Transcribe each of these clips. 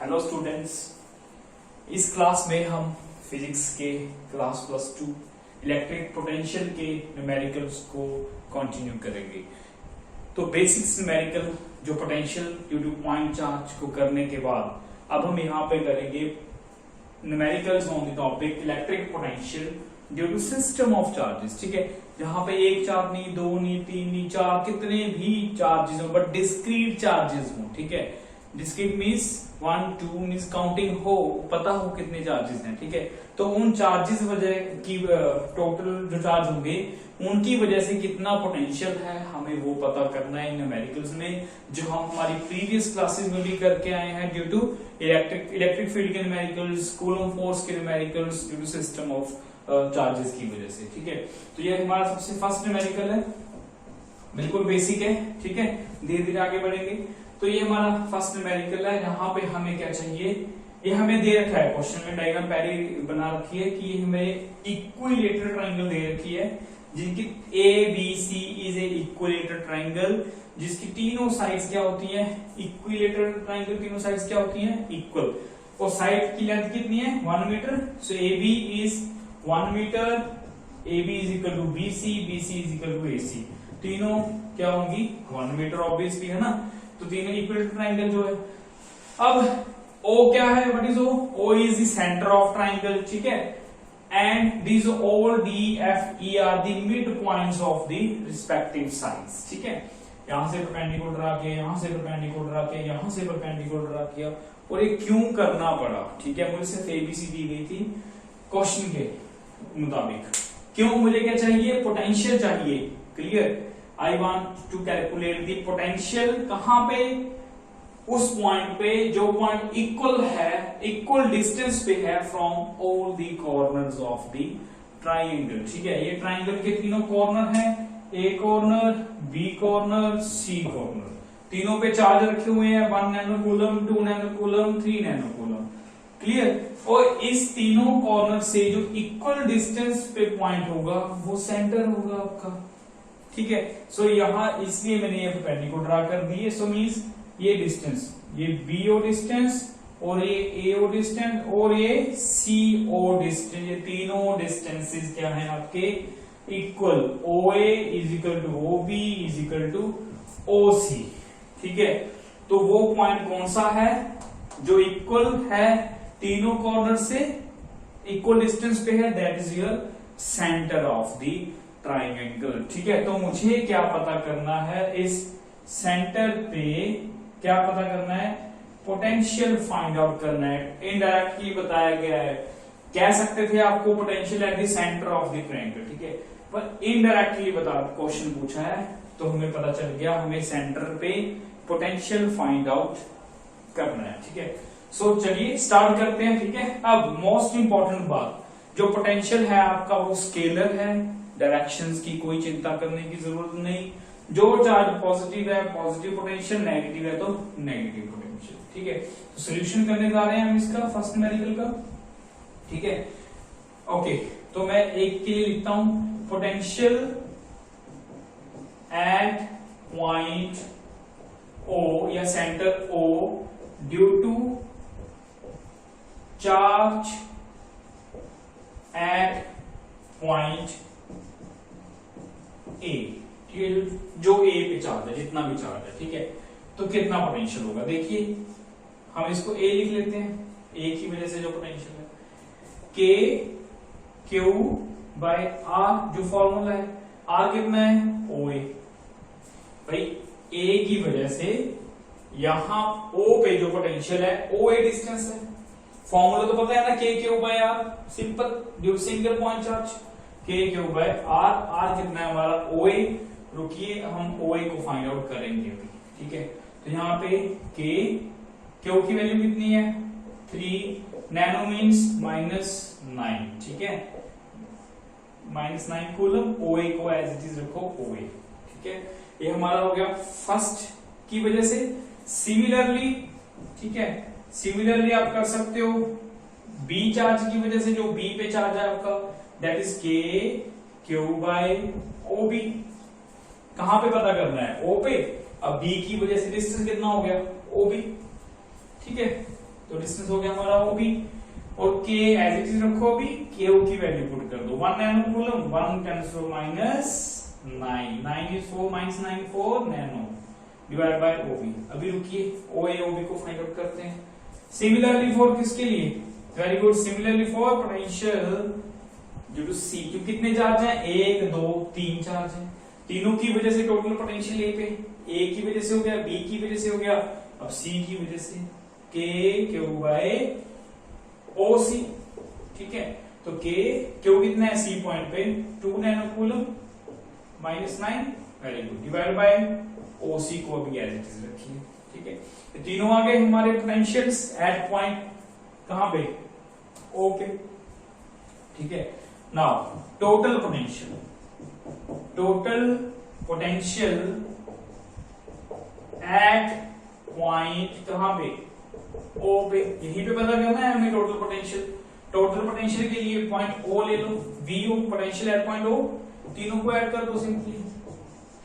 Hello students, इस class में हम फिजिक्स के क्लास +2 इलेक्ट्रिक पोटेंशियल के न्यूमेरिकल्स को कंटिन्यू करेंगे। तो बेसिक्स न्यूमेरिकल जो potential due to point charge को करने के बाद अब हम यहाँ पे करेंगे numericals on the topic electric potential due to system of charges. ठीक है, जहां पे एक चार्ज नहीं, दो नहीं, तीन नहीं, चार, कितने भी चार्जेस हो बट डिस्क्रीट चार्जेस हो। ठीक है, डिस्क्रीट मीन्स 1 2 मीन्स काउंटिंग हो, पता हो कितने चार्जेस हैं। ठीक है, तो उन चार्जेस वजह की टोटल जो चार्ज होंगे उनकी वजह से कितना पोटेंशियल है हमें वो पता करना है न्यूमेरिकल्स में, जो हम हमारी प्रीवियस क्लासेस में भी करके आए हैं ड्यू टू इलेक्ट्रिक फील्ड के न्यूमेरिकल्स, कूलम फोर्स के numericals due to system of charges की वजह से। ठीक है, तो ये हमारा सबसे फर्स्ट न्यूमेरिकल है, बिल्कुल बेसिक है। ठीक है, धीरे धीरे आगे बढ़ेंगे। तो ये हमारा फर्स्ट न्यूमेरिकल है। यहाँ पे हमें क्या चाहिए, ये हमें दे रखा है क्वेश्चन में, डायग्राम पहले बना रखी है कि ये हमें इक्विलेटरल ट्रायंगल दे रखी है जिनकी ABC is a equilateral triangle, जिसकी तीनों साइड्स क्या होती हैं, इक्विलेटरल ट्रायंगल तीनों साइड्स क्या होती हैं, इक्वल, और साइड की लेंथ कितनी है, 1 metre. So AB is 1 metre, AB is equal to BC, BC is equal to AC, तीनों क्या होंगी 1 मीटर ऑब्वियसली, है ना। तो तीनों इक्विलेटरल ट्रायंगल जो है। अब O क्या है, what is O? O is the centre of triangle. ठीक है, and these all D, F, E are the mid points of the respective sides। ठीक है, यहां से परपेंडिकुलर आके, यहां से परपेंडिकुलर आके, यहां से परपेंडिकुलर आके, और ये क्यों करना पड़ा? ठीक है, मुझे सिर्फ ABC दी गई थी क्वेश्चन के मुताबिक। क्यों, मुझे क्या चाहिए, पोटेंशियल चाहिए। Clear, I want to calculate the potential कहां पे, उस पॉइंट पे जो पॉइंट इक्वल है, इक्वल डिस्टेंस पे है from all the corners of the triangle. ठीक है, ये ट्राइंगल के तीनों कॉर्नर हैं, A corner, B corner, C corner, तीनों पे चार्ज रखे हुए हैं 1 nano coulomb, 2 nano coulomb, 3 nano coulomb. Clear, और इस तीनों कॉर्नर से जो इक्वल डिस्टेंस पे पॉइंट होगा वो सेंटर होगा आपका। ठीक है, सो यहां इसलिए मैंने ये परपेंडिकुलर ड्रा कर दिए। सो मींस ये डिस्टेंस, ये BO डिस्टेंस, और ये AO डिस्टेंस, और ये CO डिस्टेंस, ये तीनों डिस्टेंसेस क्या हैं आपके, equal. OA is equal to OB is equal to OC। ठीक है, तो वो पॉइंट कौन सा है जो इक्वल है, तीनों कॉर्नर से इक्वल डिस्टेंस पे है, that is your centre of the triangle. ठीक है, तो मुझे क्या पता करना है, इस सेंटर पे क्या पता करना है, पोटेंशियल फाइंड आउट करना है। इनडायरेक्टली बताया गया है, कह सकते थे आपको potential at the centre of the triangle. ठीक है, पर इनडायरेक्टली बता क्वेश्चन पूछा है तो हमें पता चल गया हमें सेंटर पे पोटेंशियल फाइंड आउट करना है। ठीक है, सो चलिए स्टार्ट करते हैं। ठीक है, अब मोस्ट इंपॉर्टेंट बात, जो पोटेंशियल है आपका वो स्केलर है, डायरेक्शंस की कोई चिंता करने की जरूरत नहीं। जो चार्ज पॉजिटिव है पॉजिटिव पोटेंशियल, नेगेटिव है तो नेगेटिव पोटेंशियल। ठीक है, तो सॉल्यूशन करने जा रहे हैं हम इसका फर्स्ट न्यूमेरिकल का। ठीक है, ओके, तो मैं एक के लिए लिखता हूं, पोटेंशियल एट पॉइंट O या centre O due to charge at point A। ठीक है, जो A पे चार्ज है, जितना भी चार्ज है। ठीक है, तो कितना पोटेंशियल होगा, देखिए हम इसको A लिख लेते हैं, A की वजह से जो पोटेंशियल है, KQ बाय R, जो फॉर्मूला है, R कितना है, OA। भाई A की वजह से यहां O पे जो पोटेंशियल है, OA डिस्टेंस है, फॉर्मूला तो पता है ना, KQ by R, simple, due single point charge, KQ by R, R कितना है हमारा OA। रुकिए, हम OA को फाइंड आउट करेंगे अभी। ठीक है, तो यहाँ पे Q की वैल्यू कितनी है, 3 नैनो मीन्स -9। ठीक है, -9 कूलम, OA को एज इट इज रखो OA। ठीक है, ये हमारा हो गया फर्स्ट की वजह से। सिमिलरली, ठीक है, सिमिलरली आप कर सकते हो B चार्ज की वजह से, जो B पे चार्ज है आपका, that is KQ by OB। कहां पे पता करना है, O पे। अब B की वजह से डिस्टेंस कितना हो गया, OB। ठीक है, तो डिस्टेंस हो गया हमारा ओबी, और के एज इट इज रखो अभी, के ओ की वैल्यू पुट कर दो 1 nano coulomb 1 10⁻⁹ 9 is 4 minus 9 4 nano divide by OB. अभी रुकिए ओए ओबी को फाइंड आउट करते हैं। सिमिलरली फॉर किसके लिए, very good, similarly for potential due to C, क्योंकि कितने चार्ज हैं 1 2 3 चार्ज हैं, तीनों की वजह से टोटल पोटेंशियल ए पे, ए की वजह से हो गया, बी की वजह से हो गया, अब सी की वजह से के क्यू बाय ओ सी, ठीक है। तो के क्यू कितना है सी पॉइंट पे 2 नैनो कूलम -9, very good, divide by O C को अभी एज इट इज रखिए, ठीक है। तो तीनों आ गए हमारे पोटेंशियल्स एट पॉइंट कहां पे, ओ पे, ठीक है। Now total potential at point कहां पे, ओ पे, यहीं पे पता करना है हमें टोटल पोटेंशियल के लिए पॉइंट ओ ले लो, V O potential at point O, तीनों को ऐड कर दो, सिंपली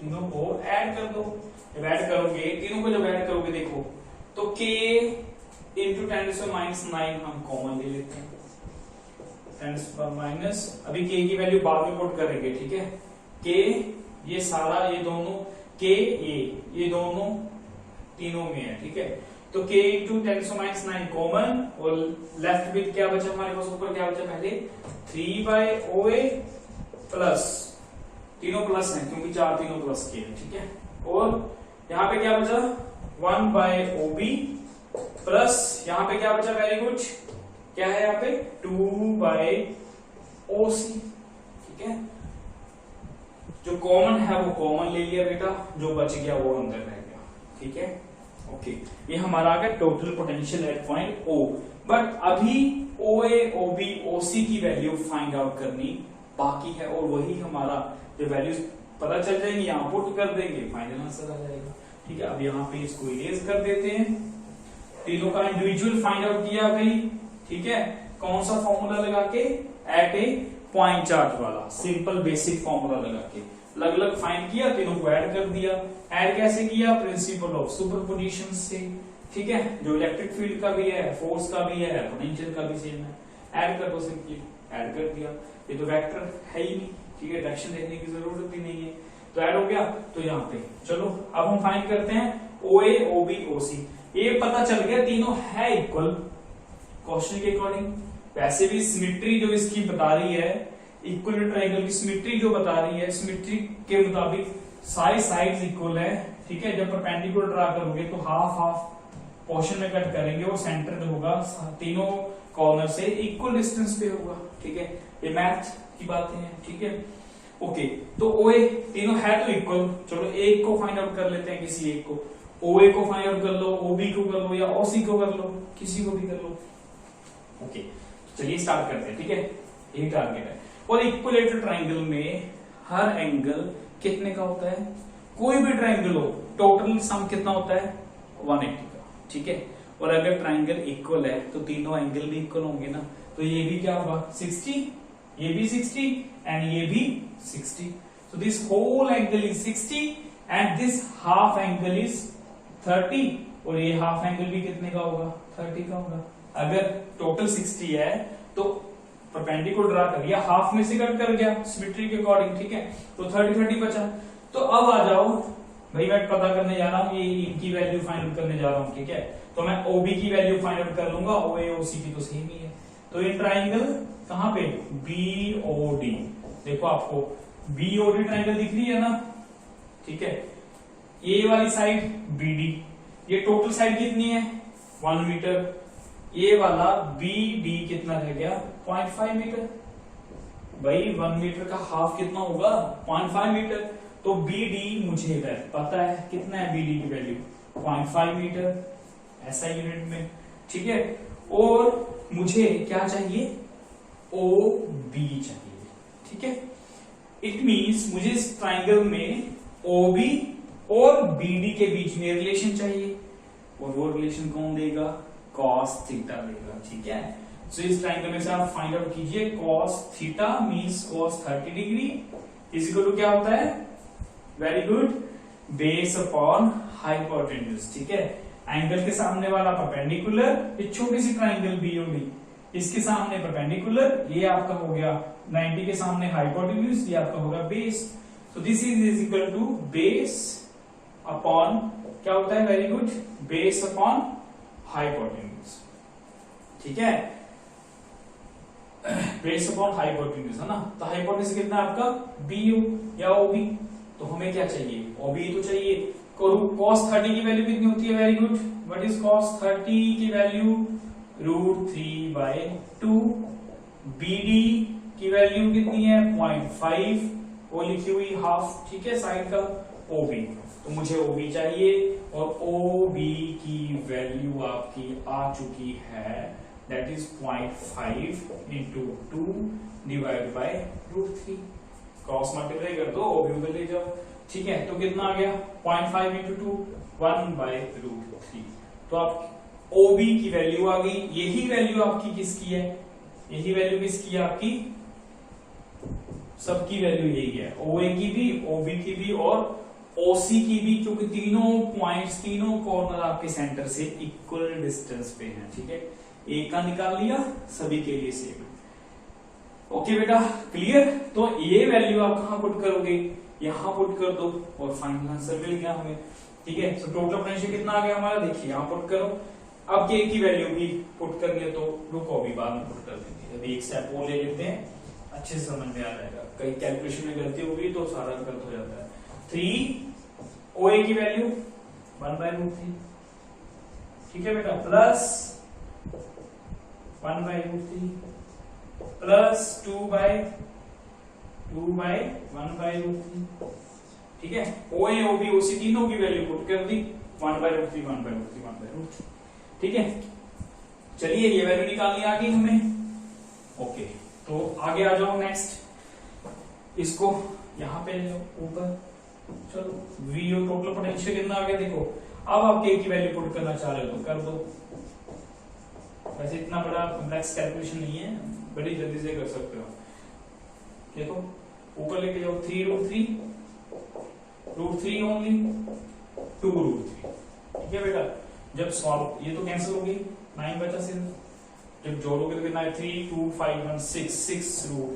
तीनों को ऐड कर दो। जब ऐड करोगे तीनों को, जब ऐड करोगे देखो तो k इंटू 10⁻⁹ हम कॉमन ले लेते हैं, 10⁻, अभी k की वैल्यू बाद में पुट करेंगे, ठीक है। k ये सारा, ये दोनों k ये दोनों तीनों में है, ठीक है। तो k इंटू 10⁻⁹ कॉमन, और लेफ्ट विद क्या बचा हमारे पास, ऊपर क्या बचा पहले 3/OA प्लस, तीनों प्लस हैं क्योंकि चार तीनों प्लस के हैं, ठीक है। और यहाँ पे क्या बचा 1/OB प्लस, यहाँ पे क्या बचा, वेरी गुड, क्या है यहाँ पे 2/OC, ठीक है। जो कॉमन है वो कॉमन ले लिया बेटा, जो बच गया वो अंदर रह गया, ठीक है। ओके, ये हमारा आ गया total potential at point O. But अभी OA OB OC की वैल्यू फाइंड आउट करनी बाकी है, और वही हमारा जो वैल्यूज पता चल जाएंगे यहाँ पुट कर देंगे, फाइनल आंसर आ जाएगा, ठीक है। अब यहाँ पे इसको इरेज कर देते हैं, तीनों का इंडिविजुअल फाइंड आउट किया भाई, ठीक है। कौन सा फॉर्मूला लगा के, एट ए पॉइंट चार्ज वाला सिंपल बेसिक फॉर्मूला लगा के अलग अलग फाइंड किया, तीनों को ऐड कर दिया। ऐड कैसे किया, प्रिंसिपल ऑफ सुपरपोजिशन से, ठीक है। जो इलेक्ट्रिक फील्ड का भी है, फोर्स का भी है, पोटेंशियल का भी सेम है, ऐड कर दो, सिंपली ऐड कर दिया। ये तो वेक्टर है ही नहीं, ठीक है, डायरेक्शन देखने की जरूरत भी नहीं है, तो ऐड हो गया। तो यहाँ पे चलो अब हम फाइंड करते हैं OA OB OC। ये पता चल गया तीनों है इक्वल क्वेश्चन के अकॉर्डिंग, वैसे भी सिमेट्री जो इसकी बता रही है, इक्वल ट्रायंगल की सिमेट्री जो बता रही है, सिमेट्री के मुताबिक सारी साइड्स इक्वल है, ठीक है। जब परपेंडिकुलर ड्रा करोगे तो हाफ हाफ पोर्शन में कट करेंगे और सेंटर होगा तीनों कॉर्नर से इक्वल डिस्टेंस पे होगा, ठीक है। ये मैथ की बातें हैं, ठीक है। ओके, तो OA तीनों है तो इक्वल, चलो एक को फाइंड आउट कर लेते हैं, किसी एक को, OA को फाइंड आउट कर लो, OB को कर लो, या OC को कर लो, किसी को भी कर लो। ओके, चलिए स्टार्ट करते हैं, ठीक है। यही टारगेट है। और इक्विलेटरल ट्रायंगल में हर एंगल कितने का होता है, कोई भी ट्रायंगल हो टोटल सम कितना होता है 180 का, ठीक है। और अगर ट्रायंगल इक्वल है तो तीनों एंगल भी इक्वल होंगे ना, तो ये भी क्या होगा 60, ये भी 60 एंड ये भी 60। So this whole angle is 60 and this half angle is 30, और ये हाफ एंगल भी कितने का होगा 30 का होगा। अगर टोटल 60 है तो परपेंडिकुलर ड्रा कर लिया, हाफ में से कट कर गया सिमेट्री के अकॉर्डिंग, ठीक है। तो 30 बचा। तो अब आ जाओ भाई, मैं पता करने जा रहा हूँ, ये इनकी वैल्यू फाइंड आउट करने जा रहा हूँ, ठीक है। तो मैं OB की वैल्यू फाइंड आउट कर लूंगा, OA OC की तो सेम ही है। तो ये ट्राइंगल कहां पे BOD, देखो आपको BOD ट्राइंगल दिख रही है ना, ठीक है। ये वाली साइड BD, ये टोटल साइड कितनी है 1 मीटर, ये वाला BD कितना रह गया 0.5 मीटर। भाई 1 मीटर का हाफ कितना होगा 0.5 मीटर। तो BD मुझे पता है कितना है, BD की वैल्यू 0.5 मीटर ऐसा यूनिट में, ठीक है। और मुझे क्या चाहिए OB चाहिए, ठीक है। इट मींस मुझे इस ट्राइंगल में OB और BD के बीच में रिलेशन चाहिए, और वो रिलेशन कौन देगा, cos थीटा देगा, ठीक है। सो इस ट्राइंगल में से आप फाइंड आउट कीजिए cos theta means cos 30 degree is equal to क्या होता है, very good, base upon hypotenuse, ठीक है। एंगल के सामने वाला परपेंडिकुलर, ये छोटी सी ट्राइंगल बीओडी इसके सामने परपेंडिकुलर, ये आपका हो गया 90 के सामने हाइपोटेन्यूज, ये आपका होगा बेस। तो this is equal to base upon क्या होता है, very good, base upon hypotenuse, ठीक है, बेस अपॉन हाइपोटेन्यूज है ना। तो हाइपोटेन्यूज कितना है आपका, बीओ या ओबी। तो हमें क्या चाहिए, ओबी तो चाहिए। cos 30 की वैल्यू कितनी होती है, very good, what is cos 30 की वैल्यू √3/2। BD की वैल्यू कितनी है 0.5, वो लिखी हुई हाफ, ठीक है, साइड का। OB, तो मुझे OB चाहिए और OB की वैल्यू आपकी आ चुकी है, दैट इज 0.5 × 2 / √3। क्रॉस मल्टीप्लाई कर दो, OB उधर ले जाओ, ठीक है। तो कितना आ गया 0.5 × 2 1/√3। तो आप OB की वैल्यू आ गई। यही वैल्यू आपकी किसकी है, यही वैल्यू किसकी है आपकी, सबकी वैल्यू यही है, OA की भी, OB की भी और OC की भी, क्योंकि तीनों पॉइंट्स, तीनों कॉर्नर आपके सेंटर से इक्वल डिस्टेंस पे हैं, ठीक है। एक का निकाल लिया, सभी के लिए सेम। ओके बेटा, क्लियर। तो ये वैल्यू आप कहां पुट करोगे, यहां पुट कर दो और फाइनल आंसर मिल गया हमें, ठीक है। तो टोटल पोटेंशियल कितना आ गया हमारा, देखिए यहां पुट करो। अब के की वैल्यू भी पुट करनी है, तो रुको अभी बाद में पुट कर देंगे, अभी एक स्टेप और ले लेते हैं, अच्छे से समझ में आ जाएगा। कहीं कैलकुलेशन में गलती होगी तो सारा गलत हो जाता है। 3 OA की वैल्यू 1/√3, ठीक है बेटा, प्लस 1/√3 प्लस 2/1/√3, ठीक है। OA OB OC तीनों की वैल्यू पुट कर दी, 1/√3 1/√3 1/√3, ठीक है। चलिए ये वैल्यू निकालनी आ गई हमें। ओके, तो आगे आ जाओ, नेक्स्ट इसको यहां पे ले लो ऊपर, चलो VO टोटल पोटेंशियल कितना आ गया देखो। अब आप K की वैल्यू पुट करना चाह रहे हो तो कर दो, वैसे इतना बड़ा कॉम्प्लेक्स कैलकुलेशन नहीं है, बड़ी जल्दी से कर सकते हो। देखो ऊपर लेके जाओ, 3√3 √3 ओनली 2√3, ठीक है बेटा। जब सॉल्व, ये तो कैंसिल हो गई, 9 बचा सिर्फ, जब जोड़ोगे तो कितना है 3 2 5 1 6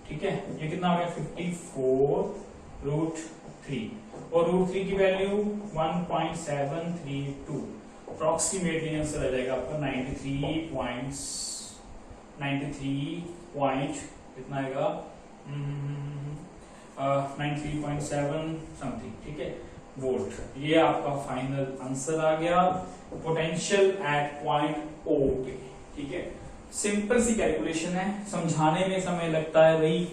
ठीक है। ये कितना हो गया 54√3 और √3 की वैल्यू 1.732, अप्रोक्सीमेटली आंसर आ जाएगा आपका 93 कितना आएगा 93.7 समथिंग, ठीक है, वोल्ट। ये आपका फाइनल आंसर आ गया, पोटेंशियल एट पॉइंट O पे, ठीक है। सिंपल सी कैलकुलेशन है, समझाने में समय लगता है, वही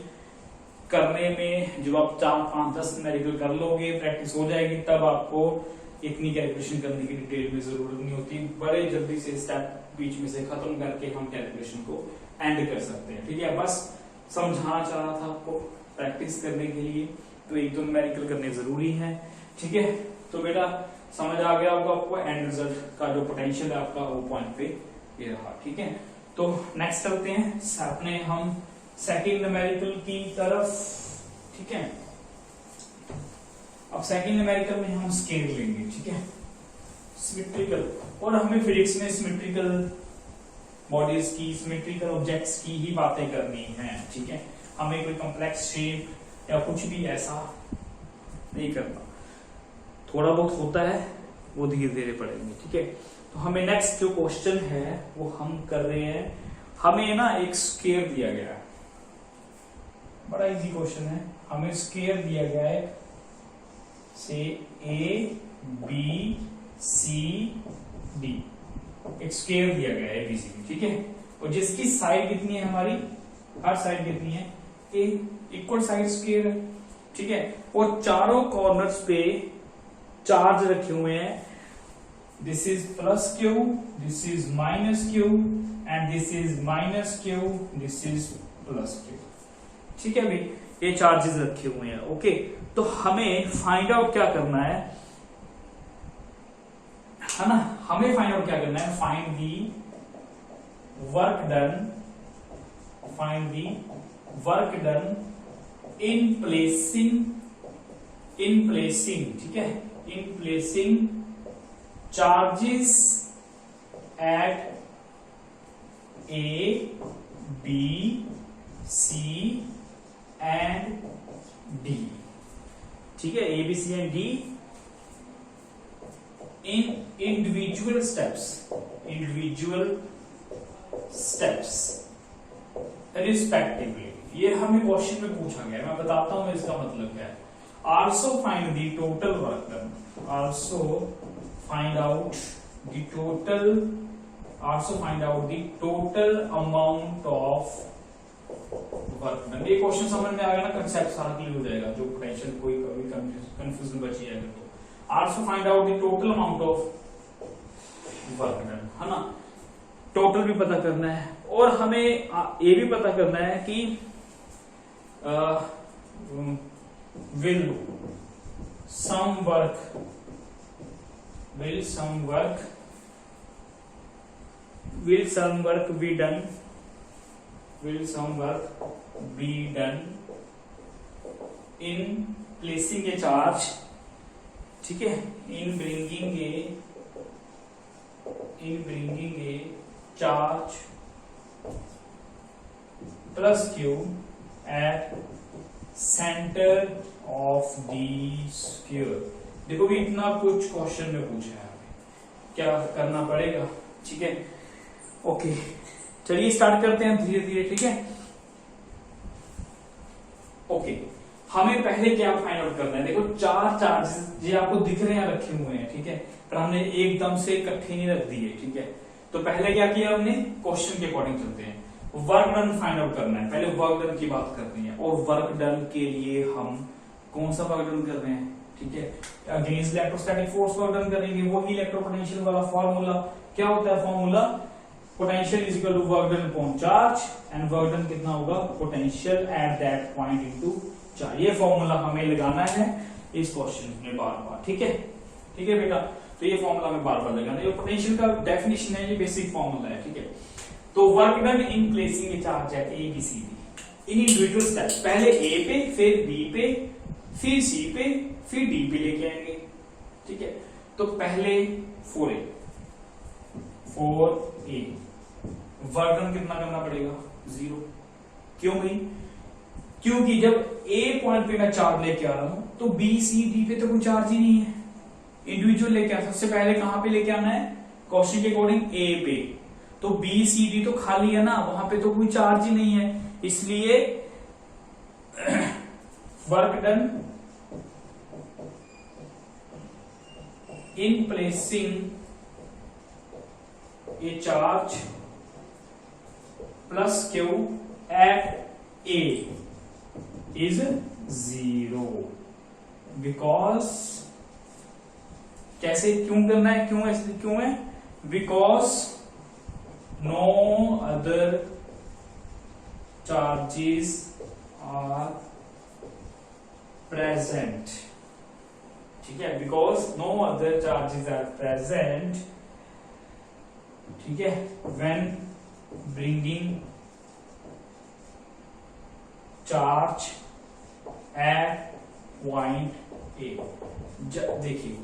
करने में जब आप 4 5 10 न्यूमेरिकल कर लोगे, प्रैक्टिस हो जाएगी, तब आपको इतनी कैलकुलेशन करने की डिटेल में जरूरत नहीं होती। बड़े जल्दी से स्टेप बीच में से खत्म करके हम कैलकुलेशन को एंड कर सकते हैं, ठीक है। बस समझाना चाह रहा था आपको, प्रैक्टिस करने के लिए तो 1 2 न्यूमेरिकल करने जरूरी है, ठीक है। तो बेटा समझ आ गया आपको एंड रिजल्ट का जो पोटेंशियल है आपका वो पॉइंट पे ये रहा, ठीक है। तो नेक्स्ट चलते हैं अपने हम सेकंड न्यूमेरिकल की तरफ, ठीक है। अब सेकंड न्यूमेरिकल में हम स्केल लेंगे, ठीक है, सिमेट्रिकल, और हमें फिजिक्स में सिमेट्रिकल बॉडीज की, सिमेट्रिकल ऑब्जेक्ट्स की ही बातें करनी है, ठीक है। हमें कोई कॉम्प्लेक्स शेप या कुछ भी ऐसा नहीं करना, थोड़ा बहुत होता है वो धीरे धीरे पढ़ेंगे, ठीक है। तो हमें नेक्स्ट जो क्वेश्चन है वो हम कर रहे हैं, हमें ना एक स्क्वायर दिया गया है, बड़ा इजी क्वेश्चन है, हमें स्क्वायर दिया गया है से ABCD, एक स्क्वायर दिया गया है ABCD, ठीक है। और जिसकी साइड कितनी है हमारी, हर साइड कितनी है A, इक्वल साइड स्क्वायर है, ठीक है। और चारों कॉर्नर्स पे चार्ज रखे हुए हैं, this is +Q, this is -Q and this is -Q, this is +Q, ठीक है भाई, ये चार्जेस रखे हुए हैं, ओके। तो हमें फाइंड आउट क्या करना है ना, हमें फाइंड आउट क्या करना है, find the work done in placing, ठीक है, in placing charges at A B C and D, ठीक है, A B C and D in individual steps respectively. ये हमें क्वेश्चन में पूछा गया, मैं बताता हूं इसका मतलब क्या है। Also find the total work done, also find out the total amount of work done. ये क्वेश्चन समझ में आ गया ना, कंसेप्ट सारा क्लियर हो जाएगा, जो पोटेंशियल कोई कभी कंफ्यूजन बची जाएगा तो। Also find out the total amount of work done, है ना, टोटल भी पता करना है और हमें ये भी पता करना है कि will some work be done in placing a charge, ठीक है, in bringing a charge plus q at center of the sphere। देखो भी इतना कुछ क्वेश्चन में पूछा है, क्या करना पड़ेगा, ठीक है। ओके, चलिए स्टार्ट करते हैं धीरे धीरे, ठीक है। ओके, हमें पहले क्या फाइंड आउट करना है। देखो चार चार्जेस ये आपको दिख रहे हैं, रखे हुए हैं, ठीक है, पर हमने एकदम से इकट्ठे नहीं रख दिए, ठीक है। तो पहले क्या किया हमने, क्वेश्चन के अकॉर्डिंग चलते हैं। वर्क डन फाइंड आउट करना है, पहले वर्क डन की बात करनी है। और वर्क डन के लिए हम कौन सा वर्क डन कर रहे हैं, ठीक है, against electrostatic force work done करेंगे, वही इलेक्ट्रोपोटेंशियल वाला फॉर्मूला। क्या होता है formula, potential is equal to work done upon charge, and work done कितना होगा, potential at that point into charge. ये फॉर्मूला हमें लगाना है इस क्वेश्चन में बार बार, ठीक है, ठीक है बेटा। तो ये फॉर्मूला में बार बार लगाना है, ये पोटेंशियल का डेफिनेशन है, ये बेसिक फॉर्मूला है, ठीक है। तो work done in placing a charge at A B C D in individual steps, पहले ए पे, फिर बी पे, फिर सी पे, फिर डी पे लेके आएंगे, ठीक है। तो पहले 4A वर्क डन कितना करना पड़ेगा, 0। क्यों भाई, क्योंकि जब ए पॉइंट पे मैं चार्ज लेके आ रहा हूं तो बी सी डी पे तो कोई चार्ज ही नहीं है, इंडिविजुअल लेके आ। सबसे पहले कहां पे लेके आना है, क्वेश्चन के अकॉर्डिंग ए पे, तो बी सी डी तो खाली है ना, वहां पे तो कोई चार्ज ही नहीं है, इसलिए work done in placing a charge plus Q at A is 0, because, कैसे, क्यों करना है, क्यों है, because no other charges are present, ठीक है, because no other charges are present, ठीक है, when bringing charge at point A। देखिए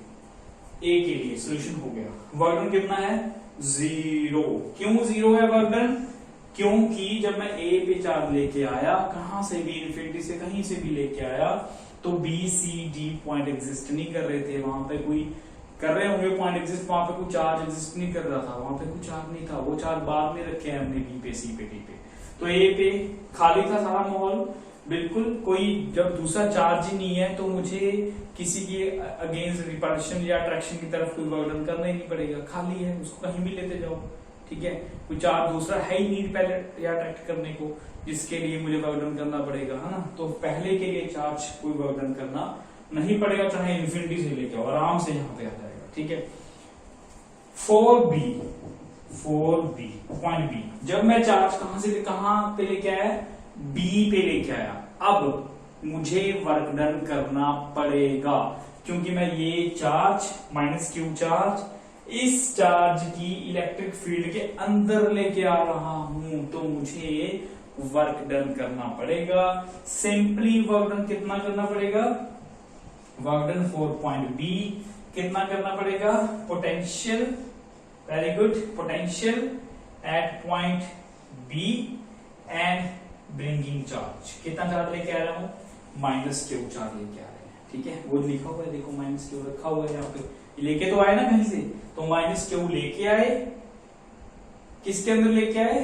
A के लिए सोल्यूशन हो गया, वर्क डन कितना है, 0। क्यों 0 है वर्क डन, क्योंकि जब मैं ए पे चार्ज लेके आया, कहां से भी, इन्फिनिटी से कहीं से भी लेके आया, तो B C D point exist नहीं कर रहे थे, वहां पे कोई कर रहे होंगे पॉइंट एग्जिस्ट, वहां पे कोई चार्ज एग्जिस्ट नहीं कर रहा था, वहां पे कोई चार्ज नहीं था, वो चार्ज बाद में रखे हैं हमने बी पे, सी पे, डी पे। तो ए पे खाली था सारा माहौल, बिल्कुल कोई, जब दूसरा चार्ज ही नहीं है तो मुझे किसी की अगेंस्ट रिपल्शन या अट्रैक्शन की तरफ कोई वर्क डन करना ही नहीं पड़ेगा, खाली है, उसको कहीं भी लेते जाओ, ठीक है। कोई चार्ज दूसरा है ही नहीं रिपेल या अट्रैक्ट करने को, जिसके लिए मुझे वर्क डन करना पड़ेगा, है ना। तो पहले के लिए चार्ज कोई वर्क डन करना नहीं पड़ेगा, चाहे इन्फिनिटी से लेके आओ, आराम से यहाँ पे आ जाएगा, ठीक है। 4B पॉइंट बी, जब मैं चार्ज कहां पे लेके आया, बी पे लेके आया, अब मुझे वर्क डन करना पड़ेगा, क्योंकि मैं ये चार्ज माइनस क्यू चार्ज इस चार्ज की इलेक्ट्रिक फील्ड के अंदर लेके आ रहा हूं, तो मुझे वर्क डन करना पड़ेगा। सिंपली वर्क डन कितना करना पड़ेगा, वर्क डन 4 पॉइंट बी कितना करना पड़ेगा, potential, very good, potential at point B and bringing charge. कितना चार्ज लेके आ रहा हूं, माइनस क्यू चार्ज लेके आ रहे हैं, ठीक है। वो लिखा हुआ है, देखो माइनस क्यू रखा हुआ है यहाँ पे, लेके तो आए ना कहीं से, तो माइनस क्यू लेके आए, किसके अंदर लेके आए,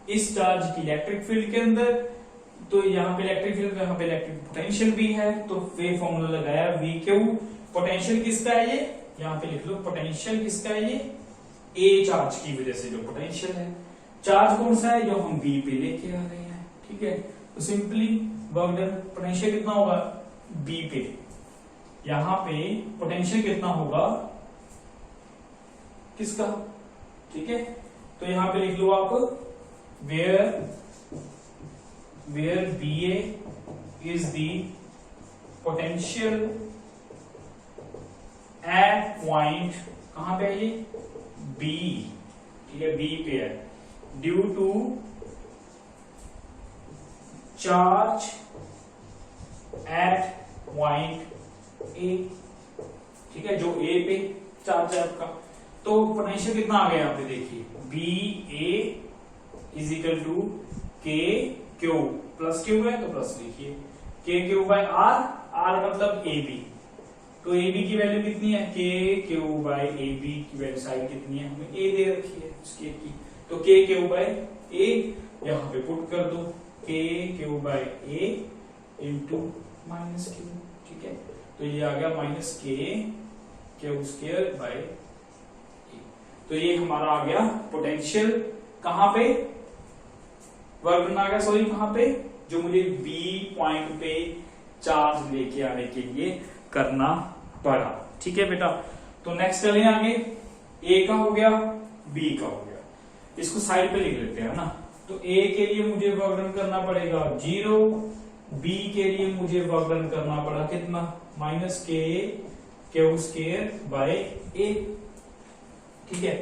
इस चार्ज की इलेक्ट्रिक फील्ड के अंदर। तो यहाँ पे इलेक्ट्रिक फील्ड, यहाँ पे इलेक्ट्रिक पोटेंशियल भी है, तो वे फॉर्मूला लगाया वी क्यू। पोटेंशियल किसका है ये, यहाँ पे लिख लो, पोटेंशियल किसका है ये, ए चार्ज की वजह से जो पोटेंशियल है। चार्ज कौन सा है, जो हम बी पे लेके आ रहे हैं, ठीक है। तो सिंपली वर्क डन, पोटेंशियल कितना होगा बी पे, यहां पे पोटेंशियल कितना होगा किसका, ठीक है। तो यहां पे लिख लो आप, where BA is the potential at point, कहां पे है ये, B, ठीक है, B पे है, due to charge at point A, ठीक है, जो ए पे चार्ज है आपका। तो पोटेंशियल कितना आ गया यहाँ पे देखिए, B A is equal to K Q, plus Q है तो प्लस लिखिए, के क्यू बाय आर, आर मतलब ए बी। तो ए बी की वैल्यू कितनी है, के क्यू बाय ए बी की वैल्यू साइड कितनी है, हमें ए दे रखी है उसके की, तो के क्यू बाय ए यहां पे पुट कर दो, के Q by A into minus Q, ठीक है। तो ये आ गया minus K Q square by ए। तो ये हमारा आ गया पोटेंशियल, कहां पे, वर्क डन आ गया, सॉरी कहां पे, जो मुझे बी पॉइंट पे चार्ज लेके आने के लिए करना पड़ा, ठीक है बेटा। तो नेक्स्ट चलें आगे, ए का हो गया, बी का हो गया, इसको साइड पे लिख लेते हैं ना। तो ए के लिए मुझे वर्क डन करना पड़ेगा 0, बी के लिए मुझे वर्क डन करना पड़ा कितना, minus K Q square by ए, ठीक है।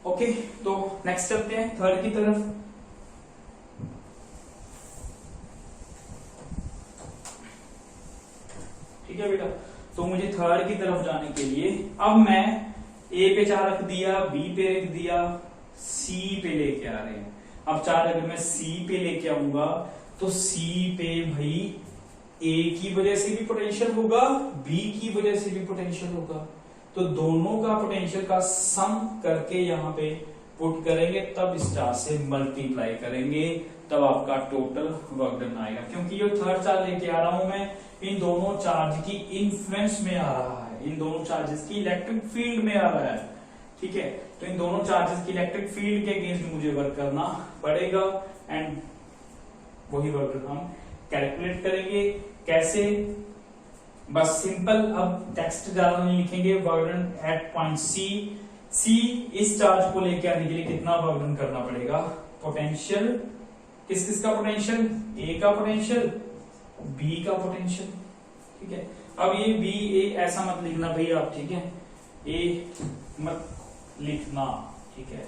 ओके, तो नेक्स्ट चलते हैं थर्ड की तरफ। ठीक है बेटा, तो मुझे थर्ड की तरफ जाने के लिए अब मैं ए पे 4 रख दिया, बी पे रख दिया, सी पे लेके आ रहे हैं। अब 4 अगर मैं सी पे लेके आऊंगा तो सी पे भाई ए की वजह से भी पोटेंशियल होगा, बी की वजह से भी पोटेंशियल होगा, तो दोनों का पोटेंशियल का सम करके यहाँ पे पुट करेंगे, तब इस चार्ज से मल्टीप्लाई करेंगे, तब आपका टोटल वर्क डन आएगा। क्योंकि ये थर्ड चार्ज लेके आ रहा हूं मैं, इन दोनों चार्ज की इन्फ्लुएंस में आ रहा है, इन दोनों चार्जेस की इलेक्ट्रिक फील्ड में आ रहा है, ठीक है। तो इन दोनों चार्जेस की इलेक्ट्रिक फील्ड के अगेंस्ट मुझे वर्क करना पड़ेगा, एंड वही वर्क हम कैलकुलेट करेंगे। कैसे, बस सिंपल, अब टेक्स्ट ज्यादा नहीं लिखेंगे, work done at point C. C इस चार्ज को लेके आने के लिए कितना वर्क डन करना पड़ेगा, पोटेंशियल, किस किस का पोटेंशियल, ए का पोटेंशियल, बी का पोटेंशियल, ठीक है। अब ये बी ए ऐसा मत लिखना भाई आप, ठीक है, ए मत लिखना, ठीक है,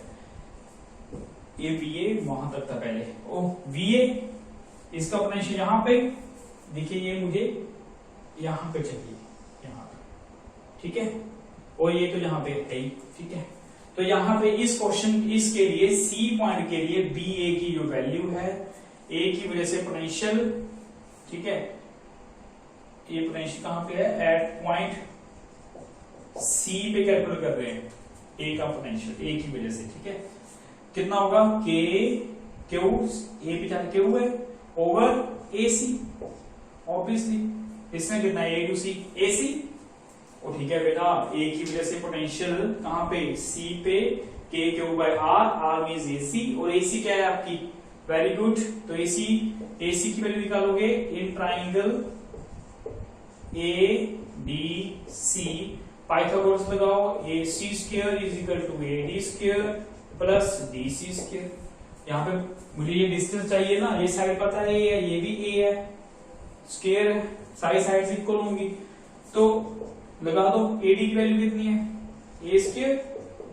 ये बी ए वहां तक था पहले, ओ बी ए इसका पोटेंशियल यहां पे देखिए, ये मुझे यहां पे चाहिए, यहां पे, ठीक है, और ये तो यहां पे है ही, ठीक है। तो यहां पे इस क्वेश्चन, इसके लिए सी पॉइंट के लिए बी ए की जो वैल्यू है, ए की वजह से पोटेंशियल, ठीक है, ये पोटेंशियल कहां पे है, एट पॉइंट सी पे कैलकुलेट कर रहे हैं ए का पोटेंशियल, ए की वजह से, ठीक है। कितना होगा, के क्यू, ए पे चाहे क्यू है, ओवर ए सी, ऑब्वियसली इसमें कितना है, ए टू सी, ए सी, और ठीक है बेटा, ए की वजह से पोटेंशियल कहां पे, सी पे, K Q by R, R means A C, और ए सी क्या है आपकी, वेरी गुड। तो ए सी की वैल्यू निकालोगे in triangle A D C, Pythagoras लगाओ, A C square is equal to A D square plus D C square. यहाँ पे मुझे ये डिस्टेंस चाहिए ना, ये साइड पता है ये भी ए है, स्क्वायर है, सारी साइड्स इक्वल होंगी, तो लगा दो, ए डी की वैल्यू कितनी है, ए स्क्वायर,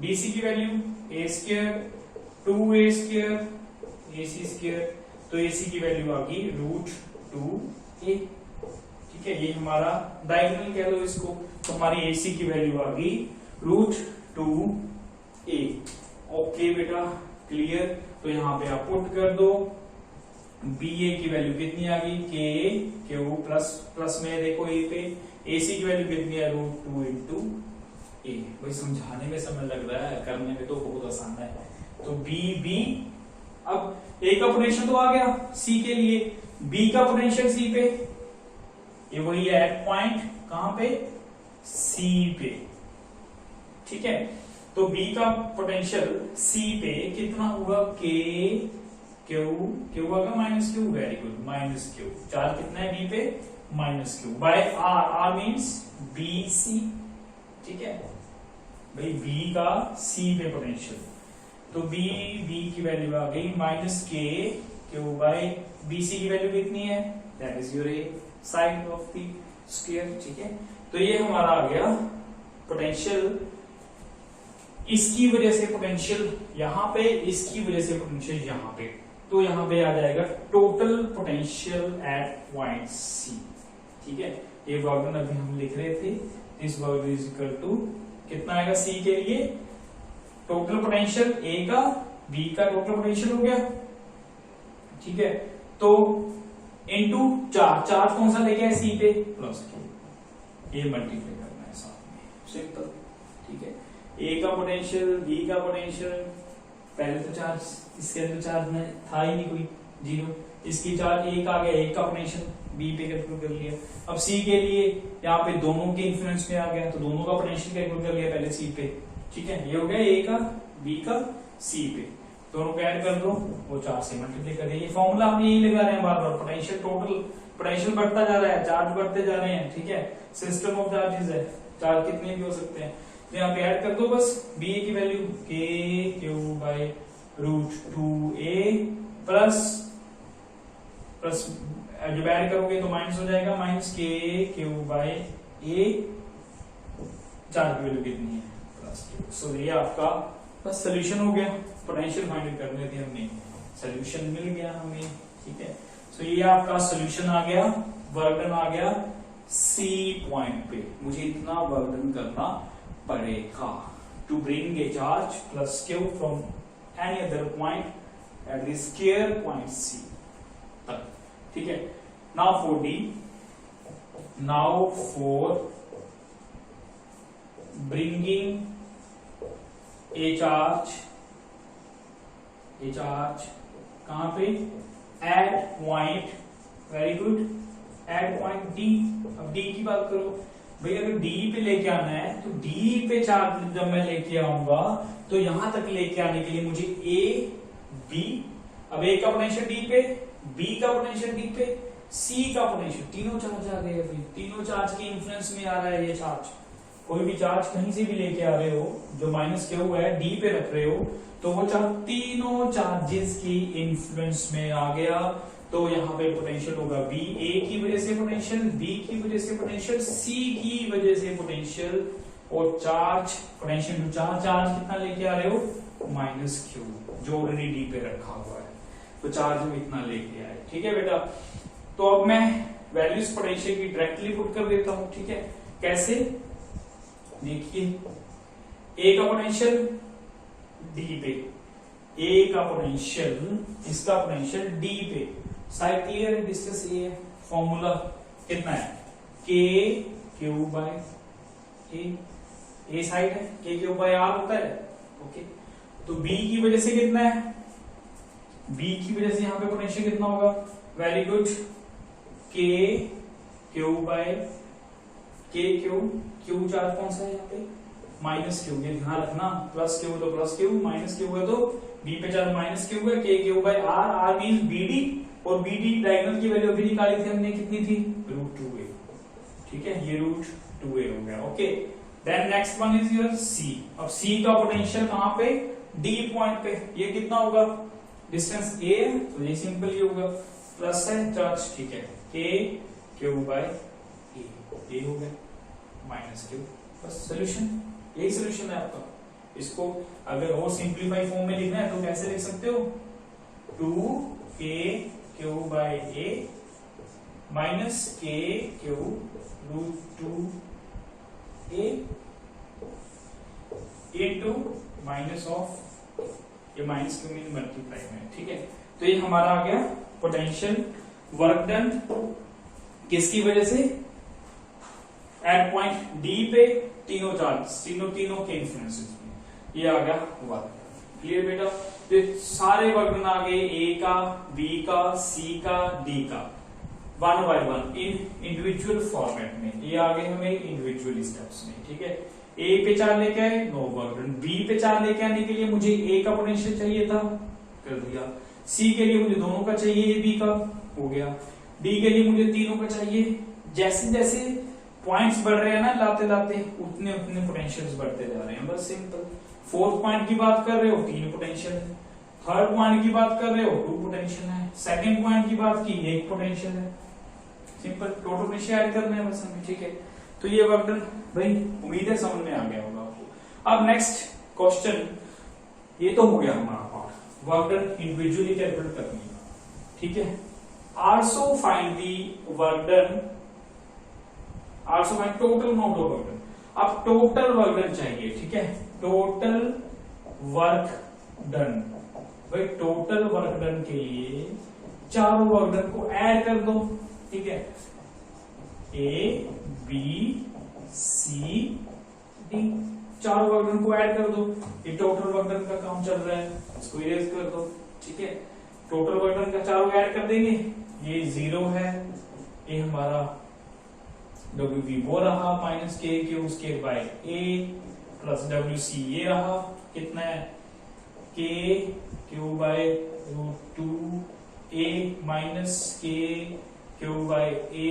डी सी की वैल्यू ए स्क्वायर, 2a स्क्वायर, ए सी स्क्वायर, तो ए सी की वैल्यू आ गई √2a, ठीक ठीक है, ये हमारा डायगोनल कह लो इसको। तो हमारी AC की वैल्यू आ गई √2a। ओके बेटा, क्लियर। तो यहाँ पे आप पुट कर दो, BA की वैल्यू कितनी आ गई, KQ प्लस में देखो ए पे, AC की वैल्यू कितनी है √2 इंटू ए। भाई समझाने में समय लग रहा है, करने में तो बहुत आसान है। तो B अब A का पोटेंशियल तो आ गया C के लिए, B का पोटेंशियल C पे, ये वही है एट पॉइंट कहां पे, C पे, ठीक है। तो B का पोटेंशियल C पे कितना होगा, Q होगा minus Q, very good, minus Q। Charge कितना है B पे, minus Q by R means BC, ठीक है भाई, B का C पे पोटेंशियल। तो B की वैल्यू आ गई माइनस Q बाय BC की वैल्यू कितनी है, that is your side of the square, ठीक है। तो ये हमारा आ गया पोटेंशियल, इसकी वजह से पोटेंशियल यहां पे, इसकी वजह से पोटेंशियल यहां पे। तो यहां पे आ जाएगा total potential at point C, ठीक है। ये वर्क अभी हम लिख रहे थे, this work is equal to कितना आएगा C के लिए, टोटल पोटेंशियल A का B का टोटल पोटेंशियल हो गया, ठीक है। तो इनटू चार्ज कौन सा लेके आए C पे, प्लस Q, ये मल्टीप्लाई करना है साथ में, सिंपल, ठीक है। A का पोटेंशियल, B का पोटेंशियल, पहले तो चार्ज इसके अंदर चार्ज में था ही नहीं कोई, 0, इसकी चार्ज 1 आ गया, 1 का पोटेंशियल B पे कैलकुलेट कर लिया। अब C के लिए यहाँ पे दोनों के इन्फ्लुएंस में आ गया, तो दोनों का पोटेंशियल कैलकुलेट कर लिया पहले C पे, ठीक है। ये हो गया A का, B का, C पे, दोनों को ऐड कर दो, वो 4 से मल्टीप्लाई कर दिया। ये फॉर्मूला हम यही लगा रहे हैं बार बार, पोटेंशियल टोटल पोटेंशियल बढ़ता जा रहा है, चार्ज बढ़ते जा रहे हैं, ठीक है। सिस्टम ऑफ चार्जेस है, चार्ज कितने भी हो सकते हैं। तो यहाँ पे ऐड कर दो बस, BA की value KQ by √2a plus जब ऐड करोगे तो माइनस हो जाएगा, minus KQ by A, charge की वैल्यू कितनी है, प्लस Q। सो ये आपका बस सोल्यूशन हो गया, पोटेंशियल फाइंड करने थे हमने, सोल्यूशन मिल गया हमें, ठीक है। सो ये आपका सोल्यूशन आ गया, वर्क डन आ गया C पॉइंट पे। मुझे इतना वर्क डन करना पड़ेगा to bring a charge plus Q from any other point at the square point C तक, ठीक है। Now for bringing a charge कहां पे, at point, very good, at point D। अब D की बात करो भाई, अगर D पे लेके आना है तो D पे चार्ज जब मैं लेके आऊंगा तो यहां तक लेके आने के लिए मुझे A B, अब A का पोटेंशियल D पे, B का पोटेंशियल D पे, C का पोटेंशियल, तीनों चार्ज आ गए। भाई तीनों चार्ज के इन्फ्लुएंस में आ रहा है ये चार्ज, कोई भी चार्ज कहीं से भी लेके आ रहे हो, जो माइनस Q है D पे रख रहे हो, तो वो चार्ज तीनों चार्जेस की इन्फ्लुएंस में आ गया। तो यहाँ पे पोटेंशियल होगा B, A की वजह से पोटेंशियल, B की वजह से पोटेंशियल, C की वजह से पोटेंशियल, और चार्ज पोटेंशियल चार्ज कितना लेके आ रहे हो, माइनस Q, जो ऑलरेडी D पे रखा हुआ है, तो चार्ज हम इतना लेके आए, ठीक है बेटा। तो अब मैं वैल्यूज पोटेंशियल की डायरेक्टली पुट कर देता हूं, ठीक है। कैसे, देखिए A का पोटेंशियल D पे, A का पोटेंशियल, इसका पोटेंशियल D पे, साइड क्लियर है, डिस्टेंस A है, फॉर्मूला कितना है, KQ बाय A साइड है, KQ बाय R होता है, ओके। तो B की वजह से कितना है, B की वजह से यहाँ पे पोटेंशियल कितना होगा, very good, KQ by Q charge कौन सा है यहाँ पे, माइनस Q, ये ध्यान रखना, प्लस Q तो प्लस Q, माइनस Q है तो B पे चार्ज माइनस Q है, KQ by R mean BD, और BD डायगोनल की वैल्यू अभी निकाली थी हमने, कितनी थी, √2a, ठीक है, ये √2a हो गया, okay. Then next one is your C। अब C का पोटेंशियल कहां पे, D पॉइंट पे, ये कितना होगा, डिस्टेंस A है, तो ये सिंपल ही होगा, प्लस है चार्ज, ठीक है, KQ बाय A हो गया, माइनस Q, बस सोल्यूशन, यही सोल्यूशन है आपका। इसको अगर और सिंप्लीफाई फॉर्म में लिखना है तो कैसे लिख सकते हो, 2KQ bye A minus K Q √2a into minus of, ये माइनस क्यू मीन मल्टीप्लाई में, ठीक है। तो ये हमारा आ गया पोटेंशियल वर्क डन किसकी वजह से, एट पॉइंट डी पे तीनों चार्ज तीनों के इन्फ्लुएंसेस में, ये आ गया वर्क। क्लियर बेटा। तो सारे वर्क डन आ गए, ए का, बी का, सी का, डी का, 1 by 1 इन इंडिविजुअल फॉर्मेट में। ये आ गए हमें इंडिविजुअल स्टेप्स में, ठीक है। ए पे 4 लेके आए, नो वर्क डन। बी पे 4 लेके आने के लिए मुझे ए का पोटेंशियल चाहिए था, कर दिया। सी के लिए मुझे दोनों का चाहिए, बी का, हो गया। डी के लिए मुझे तीनों का चाहिए। जैसे जैसे पॉइंट्स बढ़ रहे हैं ना, लाते लाते उतने उतने पोटेंशियल्स बढ़ते जा रहे हैं, बस सिंपल। फोर्थ पॉइंट की बात कर रहे हो, 3 पोटेंशियल है। थर्ड पॉइंट की बात कर रहे हो, 2 पोटेंशियल है। सेकंड पॉइंट की बात की, 1 पोटेंशियल है। सिंपल, टोटल पोटेंशियल ऐड करने हैं बस हमें, ठीक है। तो ये वर्क डन भाई, उम्मीद है समझ में आ गया होगा आपको। अब नेक्स्ट क्वेश्चन, ये तो हो गया हमारा part, work done individually calculate करनी है, ठीक है। Also find the work done, also find total amount of work done. अब टोटल वर्क डन चाहिए, ठीक है। टोटल वर्क डन, भाई टोटल वर्क डन के लिए चारों वर्क डन को ऐड कर दो, ठीक है। ए बी सी डी, चारों वर्क डन को ऐड कर दो। ये टोटल वर्क डन का काम चल रहा है, इसको इरेज कर दो, ठीक है। टोटल वर्क डन का चारों ऐड कर देंगे, ये 0 है, ये हमारा WV वो रहा minus K Q square by A plus WC ये रहा, कितना है, के Q bye √2a minus K Q by A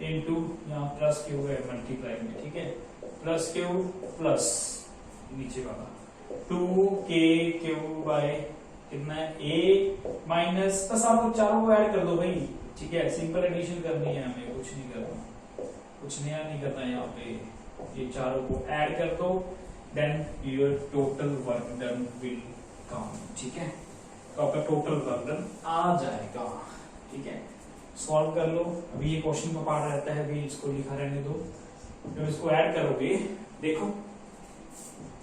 into यहाँ प्लस क्यू है मल्टीप्लाई में, ठीक है। प्लस क्यू प्लस नीचे वाला 2k क्यू बाय कितना है, a माइनस, बस आप चारों को ऐड कर दो भाई, ठीक है। सिंपल एडिशन करनी है हमें, कुछ नहीं करना, कुछ नया नहीं करना यहाँ पे। ये चारों को ऐड कर दो, then your total work done will come, ठीक है। तो आपका टोटल वर्क डन आ जाएगा, ठीक है। सॉल्व कर लो। अभी ये क्वेश्चन का पार्ट रहता है, अभी इसको लिखा रहने दो। जब इसको ऐड करोगे, देखो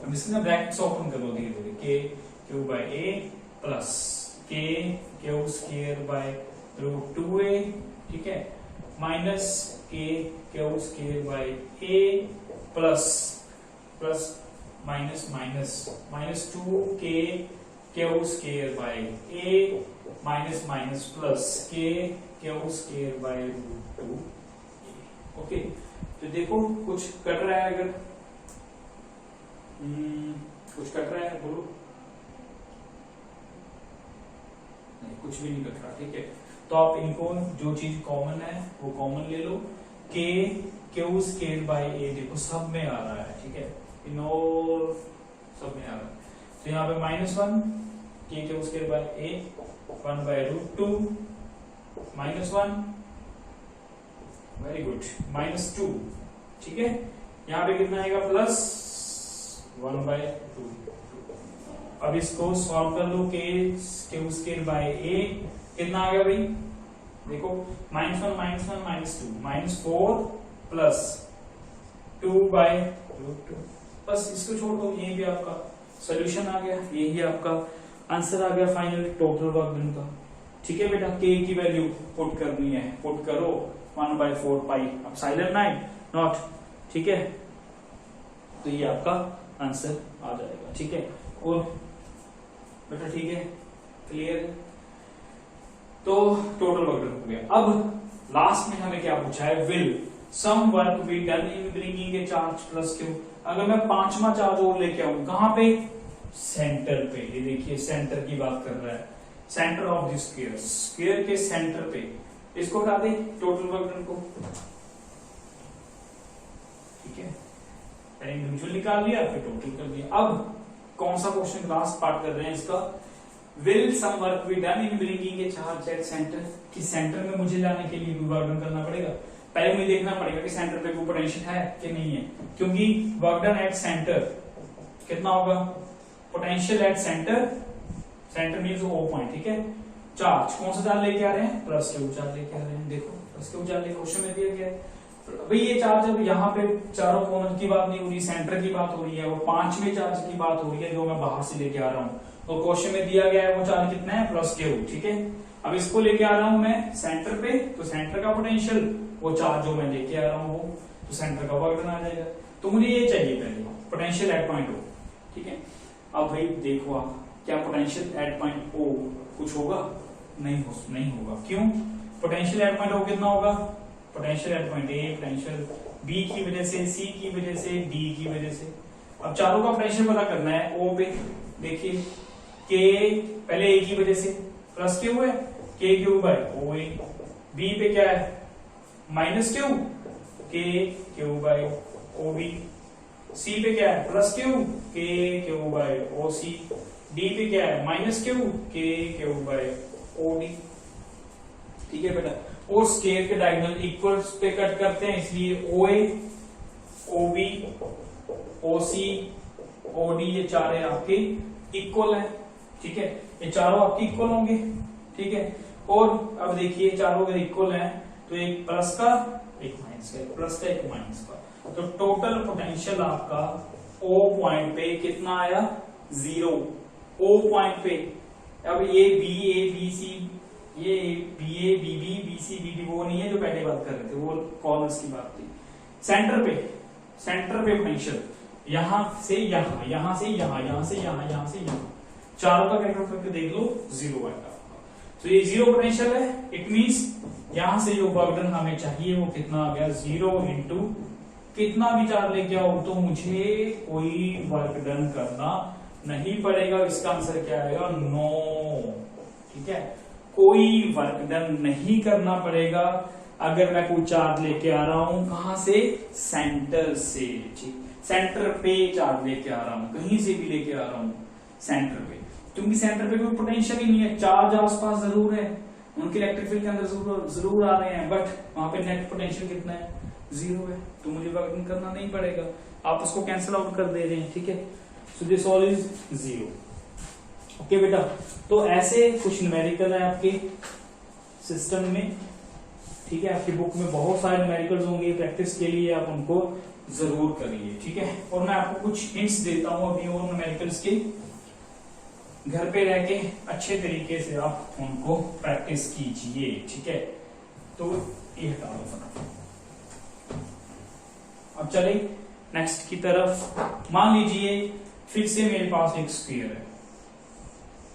अब इसमें ब्रैकेट्स ओपन कर लो धीरे धीरे, K Q by A plus K Q square by √2a, ठीक है, minus K Q square by A plus plus minus minus minus 2k Q square by A minus minus plus K Q square by √2a, okay. तो देखो कुछ cut रहा है, अगर कुछ cut रहा है बोलो, नहीं कुछ भी नहीं कट रहा, ठीक है। तो आप इनको जो चीज कॉमन है वो कॉमन ले लो, के क्यू स्क्वायर बाय ए, देखो सब में आ रहा है, ठीक है, इन और सब में आ रहा है। तो यहाँ पे -1 K Q square by A 1 by √2 -1, very good, -2, ठीक है। यहाँ पे कितना आएगा, +1 बाय 2। अब इसको सॉल्व कर लो, के क्यू स्क्वायर बाय ए कितना आ गया भाई, देखो -1 -1 -2 -4 +2 बाय √2, बस इसको छोड़ दो, ये भी आपका सोल्यूशन आ गया, यही आपका आंसर आ गया फाइनल टोटल वर्क डन का, ठीक है बेटा। के की वैल्यू पुट करनी है, पुट करो 1/4 पाई एप्सिलॉन नॉट, ठीक है। तो ये आपका आंसर आ जाएगा, ठीक है। और बेटा ठीक है, क्लियर है। तो टोटल वर्क डन हो गया। अब लास्ट में हमें क्या पूछा है, will some work be done in bringing a charge plus Q. अगर मैं 5वां चार्ज और लेके आऊं, कहां पे, सेंटर पे, ये देखिए सेंटर की बात कर रहा है, centre of this sphere, sphere के सेंटर पे, इसको हटा दे टोटल वर्क डन को, ठीक है। पहले इंडिविजुअल निकाल लिया, फिर टोटल कर दिया। अब कौन सा क्वेश्चन लास्ट पार्ट कर रहे हैं इसका, will some work be done in bringing a charge at centre, कि सेंटर में मुझे लाने के लिए वर्क डन करना पड़ेगा। पहले मुझे देखना पड़ेगा कि सेंटर पे कोई पोटेंशियल है कि नहीं है, क्योंकि वर्क डन एट सेंटर कितना होगा, potential at centre, centre means O point, ठीक है। चार्ज, कौन सा चार्ज लेके आ रहे हैं, प्लस क्यू चार्ज लेके आ रहे हैं। देखो प्लस क्यू चार्ज क्वेश्चन में दिया गया है भाई। ये चार्ज अब यहाँ पे चारों कॉर्नर की बात नहीं हो रही, सेंटर की बात हो रही है, वो पांचवें चार्ज की बात हो रही है जो मैं बाहर से लेके आ रहा हूँ। तो क्वेश्चन में दिया गया है वो चार्ज कितना है, प्लस क्यू, ठीक है। अब इसको लेके आ रहा हूं मैं सेंटर पे, तो सेंटर का पोटेंशियल वो चार्ज जो मैं लेके आ रहा हूँ वो, तो सेंटर का वर्क डन आ जाएगा। तो मुझे ये चाहिए पहले पोटेंशियल एट पॉइंट ओ, ठीक है। अब भाई देखो आप, क्या पोटेंशियल एट पॉइंट ओ कुछ होगा, नहीं होगा। क्यों, पोटेंशियल एट पॉइंट ओ कितना होगा, potential at point A, potential B की वजह से, सी की वजह से, डी की वजह से। अब चारों का पोटेंशियल पता करना है। ओ पे देखिए के पहले ए की वजह से प्लस क्यू है, के क्यू बाय ओ ए। बी पे क्या है, माइनस क्यू, के क्यू बाय ओ बी। सी पे क्या है, प्लस क्यू, के क्यू बाय ओ सी। डी पे क्या है, माइनस क्यू, के क्यू बाय ओ डी, ठीक है बेटा। और स्केयर के डायगोनल इक्वल्स पे कट करते हैं, इसलिए ओ ए, ओ बी, ओ सी, ओ डी ये चारे आपके इक्वल है, ठीक है। ये चारों आपके इक्वल होंगे, ठीक है। और अब देखिए चारों अगर इक्वल हैं तो एक प्लस का एक माइनस का, एक प्लस का एक माइनस का, तो टोटल पोटेंशियल आपका ओ पॉइंट पे कितना आया, 0। ओ पॉइंट पे अब ये बी ए बी सी, ये B A B B B C B D वो नहीं है जो पहले बात कर रहे थे, वो कॉर्नर्स की बात थी। सेंटर पे पोटेंशियल यहां से यहां, यहां से यहां, यहां से यहां, यहां से यहां, चारों का कैलकुलेट करके देख लो, 0 आएगा। तो ये 0 पोटेंशियल है, इट मींस यहां से जो वर्क डन हमें चाहिए वो कितना आ गया, 0 इंटू कितना भी चार्ज लेके आओ तो मुझे कोई वर्क डन करना नहीं पड़ेगा। इसका आंसर क्या आएगा, नो, ठीक है। कोई वर्क डन नहीं करना पड़ेगा अगर मैं कोई चार्ज लेके आ रहा हूं, कहां से, सेंटर से, ठीक। सेंटर पे चार्ज लेके आ रहा हूं, कहीं से भी लेके आ रहा हूं सेंटर पे, क्योंकि सेंटर पे कोई पोटेंशियल ही नहीं है। चार्ज आसपास जरूर है, उनके इलेक्ट्रिक फील्ड के अंदर जरूर आ रहे हैं, बट वहां पे नेट पोटेंशियल कितना है, 0 है। तो मुझे वर्क डन करना नहीं पड़ेगा, आप उसको कैंसिल आउट कर दे रहे हैं, ठीक है। So this all is 0, okay बेटा। तो ऐसे कुछ न्यूमेरिकल है आपके सिस्टम में, ठीक है। आपकी बुक में बहुत सारे न्यूमेरिकल्स होंगे, प्रैक्टिस के लिए आप उनको जरूर करिए, ठीक है। और मैं आपको कुछ हिंट्स देता हूं अभी और न्यूमेरिकल्स के, घर पे रह के अच्छे तरीके से आप उनको प्रैक्टिस कीजिए, ठीक है। तो ये हटा दो फटाफट। अब चले नेक्स्ट की तरफ। मान लीजिए फिर से मेरे पास एक स्क्वायर है,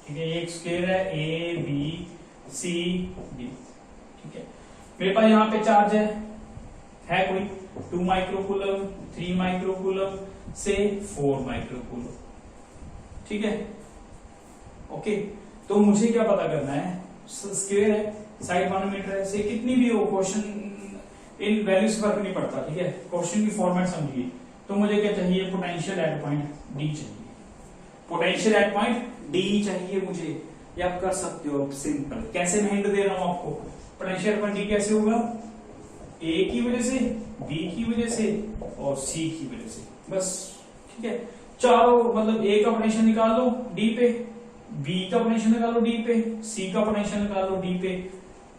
ठीक है। एक स्क्वायर है ए बी सी डी, ठीक है। मेरे पास यहाँ पे चार्ज है कोई 2 माइक्रोकूलम, 3 माइक्रोकूलम से 4 माइक्रोकूलम, ठीक है, ओके। तो मुझे क्या पता करना है, स्क्वायर है, साइड 1 मीटर है, से कितनी भी हो, क्वेश्चन इन वैल्यू से फर्क नहीं पड़ता, ठीक है। क्वेश्चन की फॉर्मेट समझिए। तो मुझे क्या चाहिए, पोटेंशियल एट पॉइंट डी चाहिए, पोटेंशियल एट पॉइंट डी चाहिए मुझे। ये आप कर सकते हो सिंपल, कैसे मैं हिंट दे रहा हूं आपको। पोटेंशियल एट पॉइंट डी कैसे होगा, ए की वजह से, बी की वजह से और सी की वजह से, बस, ठीक है। चारों मतलब ए का पोटेंशियल निकाल लो डी पे, बी का पोटेंशियल निकालो डी पे, सी का पोटेंशियल निकालो डी पे,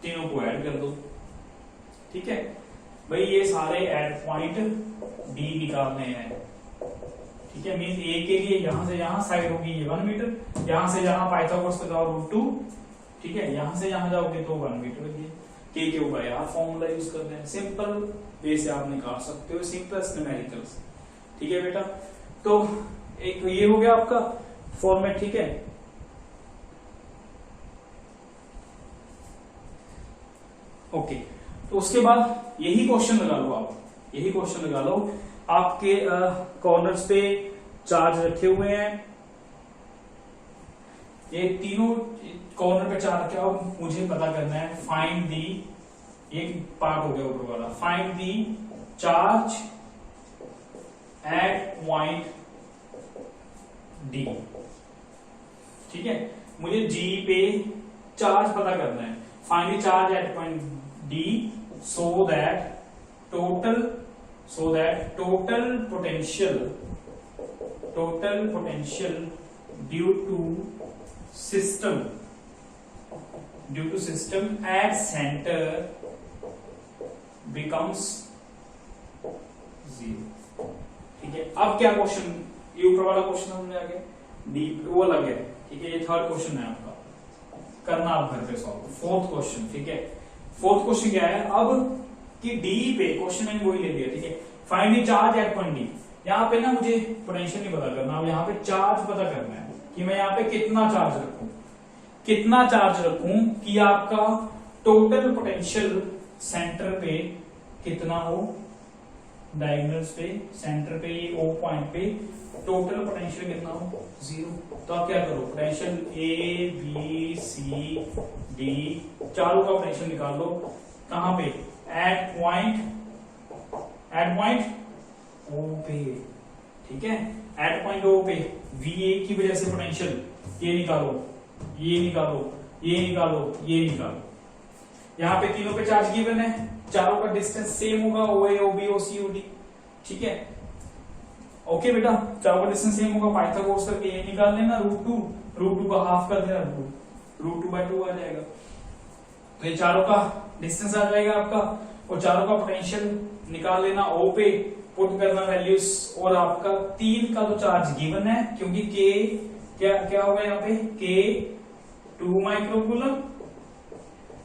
तीनों को ऐड कर दो, ठीक है भाई। ये सारे एट पॉइंट डी निकालने हैं, ठीक है। मीन ए के लिए यहां से यहां साइड होगी ये 1 मीटर, यहां से यहां पाइथागोरस लगाओ √2, ठीक है। यहां से यहां जाओगे तो 1 मीटर ये K Q by R formula use करते हैं, सिंपल वे से आप निकाल सकते हो, सिंपलेस्ट न्यूमेरिकल्स, ठीक है बेटा। तो एक ये हो गया आपका फॉर्मेट, ठीक है। ओके, तो उसके बाद यही क्वेश्चन लगा लो आप, यही क्वेश्चन लगा लो। आपके कॉर्नर्स पे चार्ज रखे हुए हैं, ये तीनों कॉर्नर पे चार्ज रखे, अब मुझे पता करना है फाइंड दी, ये पार्ट हो गया ऊपर वाला, find the charge at point D, ठीक है। मुझे जी पे चार्ज पता करना है, find the charge at point D so that total potential due to system due to system at centre becomes 0। ठीक है, अब क्या क्वेश्चन, ये ऊपर वाला क्वेश्चन हमने आगे डी वो अलग है। ठीक है, ये थर्ड क्वेश्चन है आपका, करना आप घर पे सॉल्व। फोर्थ क्वेश्चन, ठीक है, फोर्थ क्वेश्चन क्या है अब कि डी पे क्वेश्चन मैंने वही ले लिया। ठीक है, find the charge at point D. यहाँ पे ना मुझे पोटेंशियल नहीं पता करना, अब यहाँ पे चार्ज पता करना है कि मैं यहाँ पे कितना चार्ज रखूं, कितना चार्ज रखूं कि आपका टोटल पोटेंशियल सेंटर पे कितना हो, डायगोनल्स पे सेंटर पे ये ओ पॉइंट पे टोटल पोटेंशियल कितना हो, 0। तो आप क्या करो, potential A B C D चारों का पोटेंशियल निकाल लो। कहां पे, एट पॉइंट ओ पे। ठीक है, एट पॉइंट ओ पे वी ए की वजह से पोटेंशियल ये निकालो, ये निकालो, ये निकालो, ये निकालो। यहाँ पे तीनों पे चार्ज गिवन है, चारों का डिस्टेंस सेम होगा, ओ ए ओ बी ओ सी ओ डी। ठीक है, ओके बेटा, चारों का डिस्टेंस सेम होगा, पाइथागोरस करके ये निकाल लेना, √2 का हाफ कर देना, √2/2 आ जाएगा। तो ये चारों का डिस्टेंस आ जाएगा आपका, और चारों का पोटेंशियल निकाल लेना, ओ पे पुट करना वैल्यूज, और आपका 3 का तो चार्ज गिवन है क्योंकि के क्या होगा यहाँ पे, के 2 माइक्रोकूलम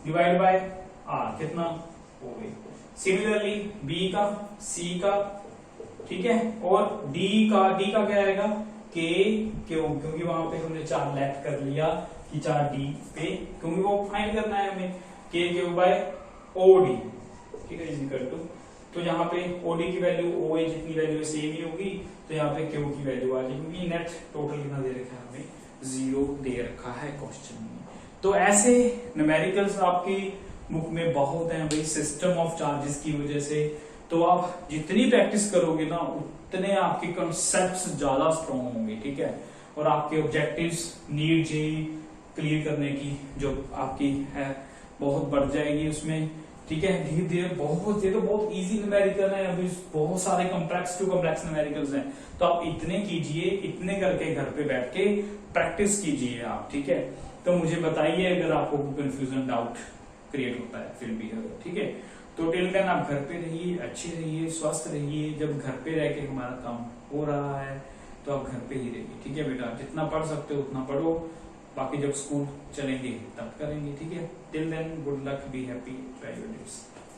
डिवाइड बाय आर कितना हो गई। सिमिलरली बी का, सी का, ठीक है, और डी का क्या आएगा, के क्यों, क्योंकि वहां पे हमने चार्ज लेफ्ट कर लिया कि चार्ज डी पे, क्योंकि वो फाइंड करना है हमें, के क्यू बाय ओ डी। ठीक है, इज इक्वल टू, तो यहाँ पे ओडी की वैल्यू ओ ए जितनी वैल्यू सेम ही होगी, तो यहाँ पे क्यू की वैल्यू आ जाएगी। नेट टोटल कितना दे रखा है हमें, 0 दे रखा है क्वेश्चन में। तो ऐसे न्यूमेरिकल्स आपकी बुक में बहुत हैं भाई, सिस्टम ऑफ चार्जेस की वजह से। तो आप जितनी प्रैक्टिस करोगे ना उतने आपके कॉन्सेप्ट्स ज्यादा स्ट्रॉन्ग होंगे। ठीक है, और आपके ऑब्जेक्टिव्स नीट जे क्लियर करने की जो आपकी है बहुत बढ़ जाएगी उसमें। ठीक है, धीरे धीरे बहुत, ये तो बहुत इजी न्यूमेरिकल है, अभी बहुत सारे कॉम्प्लेक्स टू कॉम्प्लेक्स न्यूमेरिकल्स हैं। तो आप इतने कीजिए, इतने करके घर पे बैठ के प्रैक्टिस कीजिए आप। ठीक है, तो मुझे बताइए अगर आपको कंफ्यूजन डाउट क्रिएट होता है फिर भी अगर। ठीक है, तो टिल देन आप घर पे रहिए, अच्छे रहिए, स्वस्थ रहिए। जब घर पे रह के हमारा काम हो रहा है तो आप घर पे ही रहिए। ठीक है बेटा, जितना पढ़ सकते हो उतना पढ़ो, बाकी जब स्कूल चलेंगे तब करेंगे। ठीक है, till then good luck, be happy, try your best.